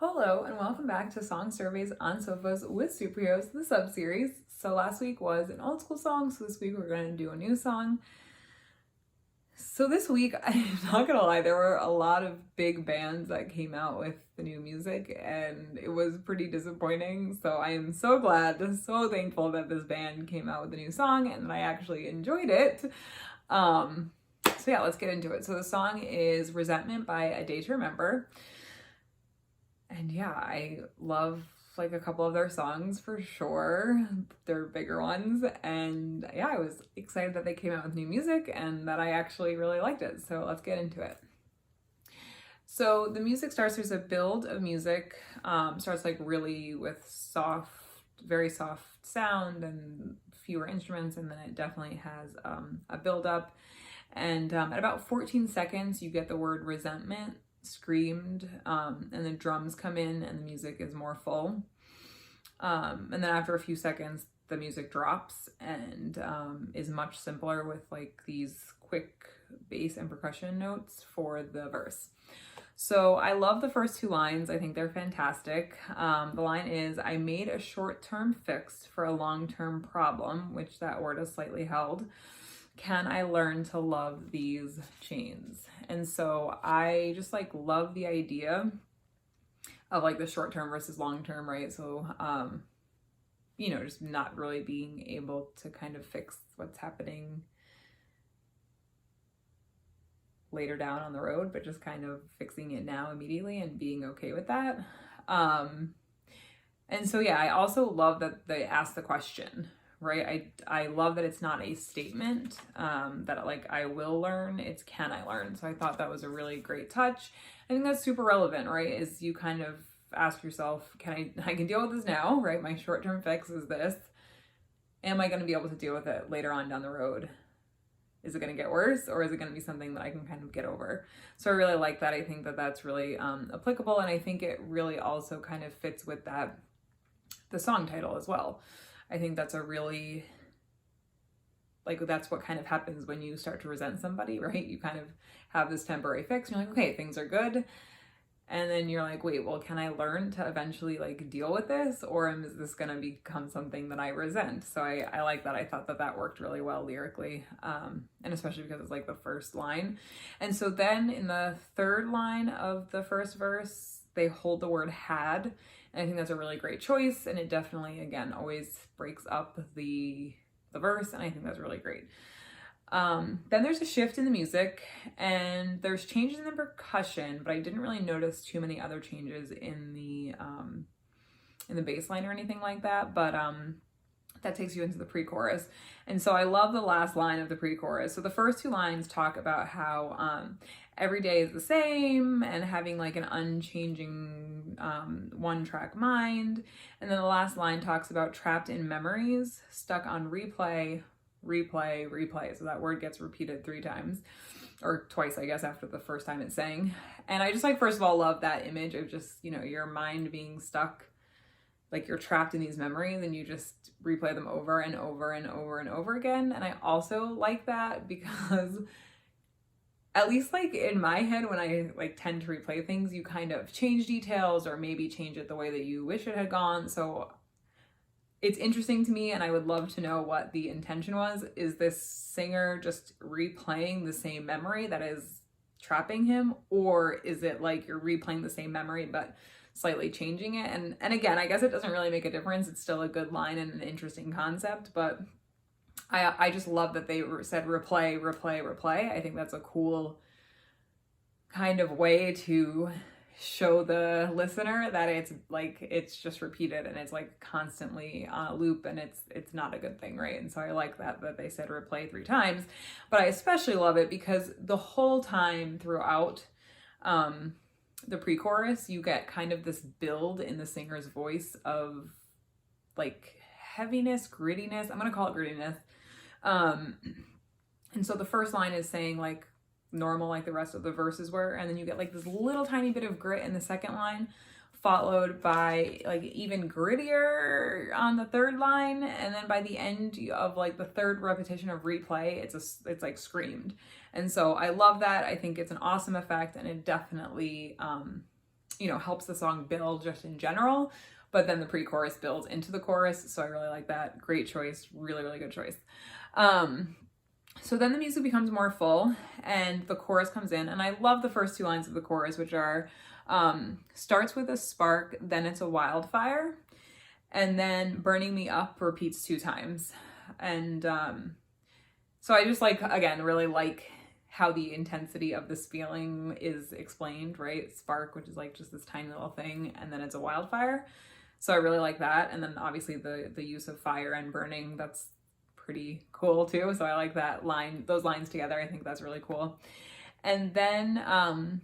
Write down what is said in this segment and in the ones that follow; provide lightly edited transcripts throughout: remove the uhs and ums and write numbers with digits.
Hello and welcome back to Song Surveys on Sofas with Superheroes, the sub-series. So last week was an old school song, so this week we're going to do a new song. So this week, I'm not gonna lie, there were a lot of big bands that came out with the new music and it was pretty disappointing. So I am so glad, so thankful that this band came out with a new song and that I actually enjoyed it. So yeah, let's get into it. So the song is Resentment by A Day to Remember. And yeah, I love like a couple of their songs for sure. They're bigger ones. And yeah, I was excited that they came out with new music and that I actually really liked it. So let's get into it. So the music starts, there's a build of music, starts like really with very soft sound and fewer instruments. And then it definitely has a build up. And at about 14 seconds, you get the word resentment screamed, and the drums come in and the music is more full. And then after a few seconds, the music drops and is much simpler with like these quick bass and percussion notes for the verse. So I love the first two lines. I think they're fantastic. The line is, I made a short-term fix for a long-term problem, which that word is slightly held. Can I learn to love these chains? And so I just like love the idea of like the short term versus long term, right? So, just not really being able to kind of fix what's happening later down on the road, but just kind of fixing it now immediately and being okay with that. And so, yeah, I also love that they ask the question, right? I love that it's not a statement that like I will learn, it's can I learn? So I thought that was a really great touch. I think that's super relevant, right? Is you kind of ask yourself, I can deal with this now, right? My short-term fix is this. Am I going to be able to deal with it later on down the road? Is it going to get worse, or is it going to be something that I can kind of get over? So I really like that. I think that that's really applicable, and I think it really also kind of fits with the song title as well. I think that's a really, like, that's what kind of happens when you start to resent somebody, right? You kind of have this temporary fix and you're like, okay, things are good. And then you're like, wait, well, can I learn to eventually like deal with this? Or is this going to become something that I resent? So I like that. I thought that worked really well lyrically. And especially because it's like the first line. And so then in the third line of the first verse, they hold the word had. And I think that's a really great choice. And it definitely, again, always breaks up the verse. And I think that's really great. Then there's a shift in the music and there's changes in the percussion, but I didn't really notice too many other changes in the bass line or anything like that. But that takes you into the pre-chorus. And so I love the last line of the pre-chorus. So the first two lines talk about how every day is the same and having like an unchanging one-track mind. And then the last line talks about trapped in memories, stuck on replay, replay, replay. So that word gets repeated 3 times or twice, I guess, after the first time it's sang. And I just like, first of all, love that image of just, your mind being stuck, like you're trapped in these memories and you just replay them over and over and over and over again. And I also like that because at least like in my head, when I like tend to replay things, you kind of change details or maybe change it the way that you wish it had gone. So it's interesting to me and I would love to know what the intention was. Is this singer just replaying the same memory that is trapping him? Or is it like you're replaying the same memory but slightly changing it? And again, I guess it doesn't really make a difference. It's still a good line and an interesting concept, but I just love that they said replay, replay, replay. I think that's a cool kind of way to show the listener that it's just repeated and it's like constantly on a loop and it's not a good thing, right? And so I like that they said replay 3 times, but I especially love it because the whole time throughout the pre-chorus, you get kind of this build in the singer's voice of like heaviness, grittiness. I'm gonna call it grittiness. And so the first line is saying like normal, like the rest of the verses were, and then you get like this little tiny bit of grit in the second line, followed by like even grittier on the third line, and then by the end of like the third repetition of replay, it's like screamed. And so I love that. I think it's an awesome effect, and it definitely helps the song build just in general, but then the pre-chorus builds into the chorus. So I really like that. Great choice. Really, really good choice. So then the music becomes more full and the chorus comes in, and I love the first two lines of the chorus, which are, starts with a spark, then it's a wildfire, and then burning me up repeats 2 times. And so I just again, really like how the intensity of this feeling is explained, right? Spark, which is just this tiny little thing, and then it's a wildfire. So I really like that. And then obviously the use of fire and burning, that's pretty cool too. So I like that line, those lines together. I think that's really cool. And then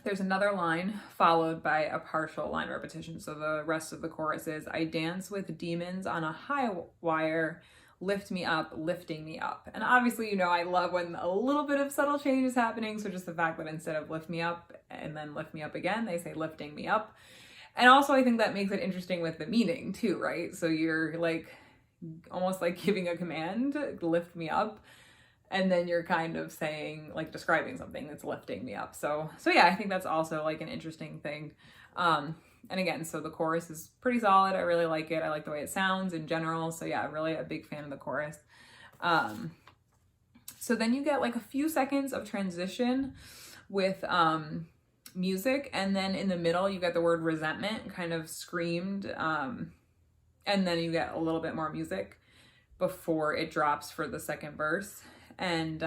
there's another line followed by a partial line repetition. So the rest of the chorus is, I dance with demons on a high wire, lift me up, lifting me up. And obviously, I love when a little bit of subtle change is happening. So just the fact that instead of lift me up and then lift me up again, they say lifting me up. And also I think that makes it interesting with the meaning too, right? So you're almost giving a command, lift me up. And then you're kind of saying, describing something that's lifting me up. So yeah, I think that's also an interesting thing. And again, so the chorus is pretty solid. I really like it. I like the way it sounds in general. So yeah, really a big fan of the chorus. So then you get a few seconds of transition with music. And then in the middle, you get the word resentment kind of screamed. And then you get a little bit more music before it drops for the second verse. And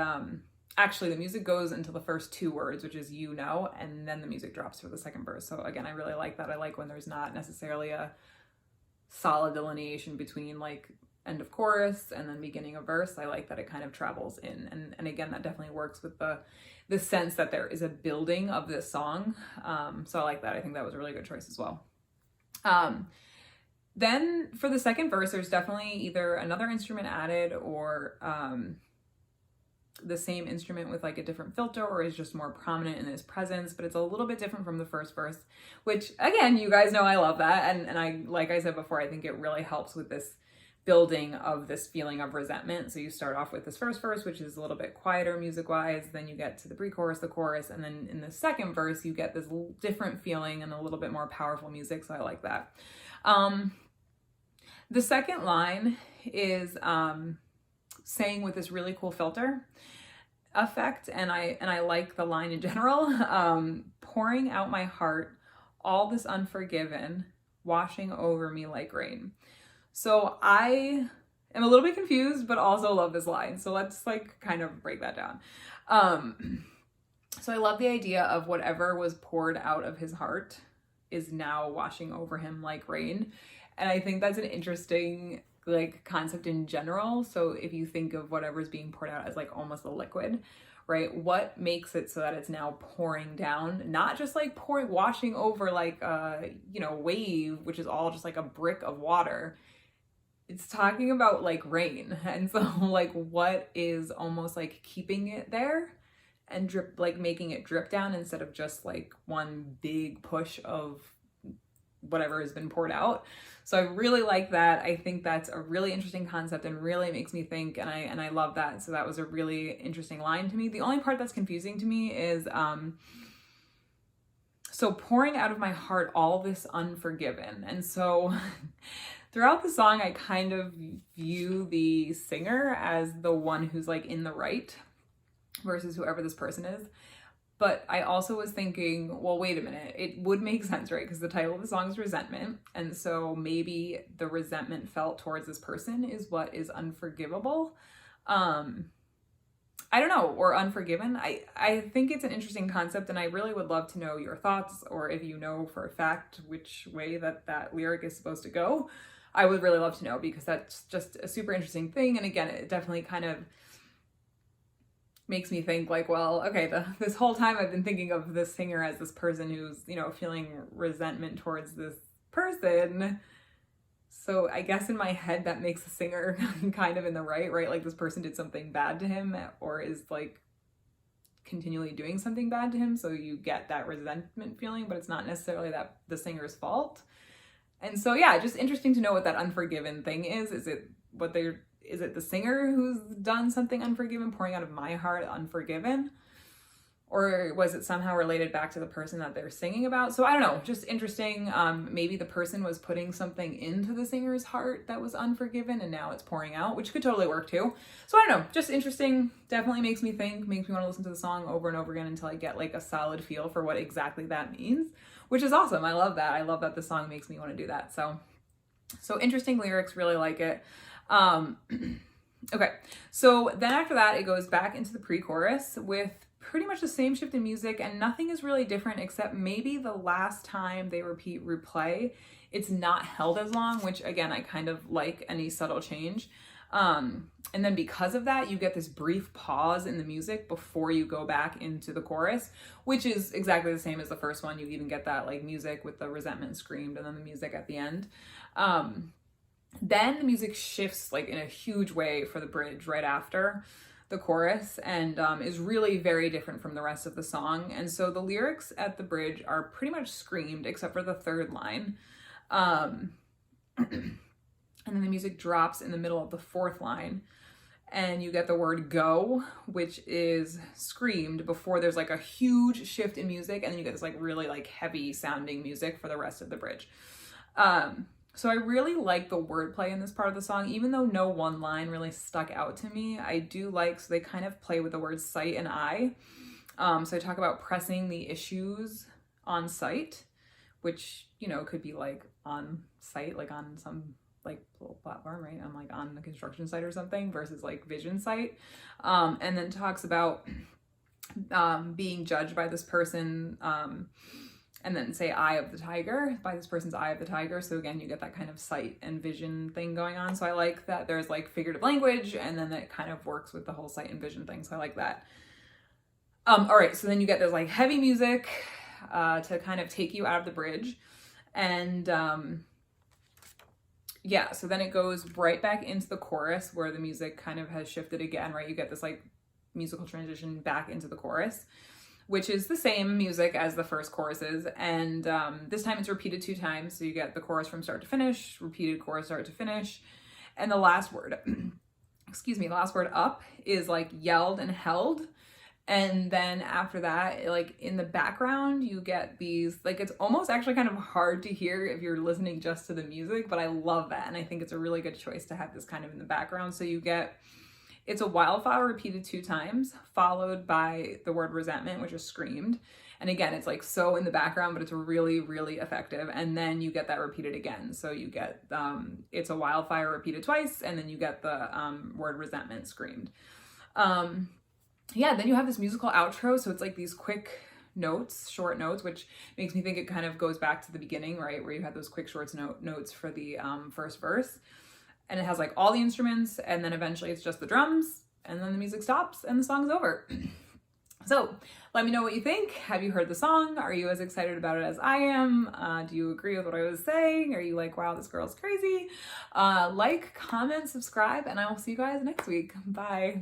actually the music goes into the first 2 words, which is and then the music drops for the second verse. So again, I really like that. I like when there's not necessarily a solid delineation between end of chorus and then beginning of verse. I like that it kind of travels in. And again, that definitely works with the sense that there is a building of this song. So I like that. I think that was a really good choice as well. Then for the second verse, there's definitely either another instrument added or the same instrument with a different filter, or is just more prominent in his presence, but it's a little bit different from the first verse, which again, you guys know I love that. And I, like I said before, I think it really helps with this building of this feeling of resentment. So you start off with this first verse, which is a little bit quieter music wise, then you get to the pre-chorus, the chorus, and then in the second verse, you get this different feeling and a little bit more powerful music. So I like that. The second line is saying with this really cool filter effect, and I like the line in general. Pouring out my heart, all this unforgiven, washing over me like rain. So I am a little bit confused, but also love this line. So let's kind of break that down. So I love the idea of whatever was poured out of his heart is now washing over him like rain. And I think that's an interesting concept in general. So if you think of whatever's being poured out as almost a liquid, right? What makes it so that it's now pouring down, not just washing over a wave, which is all just a brick of water. It's talking about rain. And so what is almost keeping it there and drip, making it drip down instead of just one big push of whatever has been poured out. So I really like that. I think that's a really interesting concept and really makes me think, and I love that. So that was a really interesting line to me. The only part that's confusing to me is so pouring out of my heart all this unforgiven. And so throughout the song, I kind of view the singer as the one who's in the right versus whoever this person is. But I also was thinking, well, wait a minute, it would make sense, right? Because the title of the song is Resentment. And so maybe the resentment felt towards this person is what is unforgivable. I don't know, or unforgiven. I think it's an interesting concept, and I really would love to know your thoughts, or if you know for a fact which way that lyric is supposed to go. I would really love to know, because that's just a super interesting thing. And again, it definitely kind of makes me think well, okay, this whole time I've been thinking of this singer as this person who's, feeling resentment towards this person. So I guess in my head that makes the singer kind of in the right? This person did something bad to him, or is continually doing something bad to him. So you get that resentment feeling, but it's not necessarily that the singer's fault. And so, yeah, just interesting to know what that unforgiven thing is. Is it the singer who's done something unforgiven, pouring out of my heart unforgiven? or was it somehow related back to the person that they're singing about? So I don't know, just interesting. Maybe the person was putting something into the singer's heart that was unforgiven and now it's pouring out, which could totally work too. So I don't know, just interesting. Definitely makes me think, makes me want to listen to the song over and over again until I get like a solid feel for what exactly that means, which is awesome. I love that. I love that the song makes me want to do that. So interesting lyrics, really like it. Okay, so then after that, it goes back into the pre-chorus with pretty much the same shift in music, and nothing is really different except maybe the last time they repeat replay, it's not held as long, which again, I kind of like any subtle change. And then because of that, you get this brief pause in the music before you go back into the chorus, which is exactly the same as the first one. You even get that like music with the resentment screamed and then the music at the end. Then the music shifts like in a huge way for the bridge right after the chorus, and is really very different from the rest of the song. And so the lyrics at the bridge are pretty much screamed except for the third line. And then the music drops in the middle of the fourth line and you get the word go, which is screamed before there's like a huge shift in music, and then you get this like really like heavy sounding music for the rest of the bridge. So I really like the wordplay in this part of the song, even though no one line really stuck out to me. I do like, so they kind of play with the words sight and I. So I talk about pressing the issues on site, which, you know, could be like on site, like on some like little platform, right? I'm like on the construction site or something versus like vision site. And then talks about being judged by this person, and then say eye of the tiger, by this person's eye of the tiger. So again, you get that kind of sight and vision thing going on. So I like that there's like figurative language and then that kind of works with the whole sight and vision thing. So I like that. All right, so then you get this like heavy music to kind of take you out of the bridge. And yeah, so then it goes right back into the chorus where the music kind of has shifted again, right? You get this like musical transition back into the chorus, which is the same music as the first choruses. And this time it's repeated 2 times. So you get the chorus from start to finish, repeated chorus start to finish. And the last word, last word up is like yelled and held. And then after that, like in the background, you get these, like it's almost actually kind of hard to hear if you're listening just to the music, but I love that. And I think it's a really good choice to have this kind of in the background. So you get, it's a wildfire repeated 2 times, followed by the word resentment, which is screamed. And again, it's like so in the background, but it's really, really effective. And then you get that repeated again. So you get, it's a wildfire repeated twice, and then you get the word resentment screamed. Yeah, then you have this musical outro. So it's like these quick notes, short notes, which makes me think it kind of goes back to the beginning, right? Where you had those quick short notes for the first verse. And it has like all the instruments, and then eventually it's just the drums, and then the music stops and the song's over. So let me know what you think. Have you heard the song? Are you as excited about it as I am? Do you agree with what I was saying? Are you like, wow, this girl's crazy? Like, comment, subscribe, and I will see you guys next week. Bye.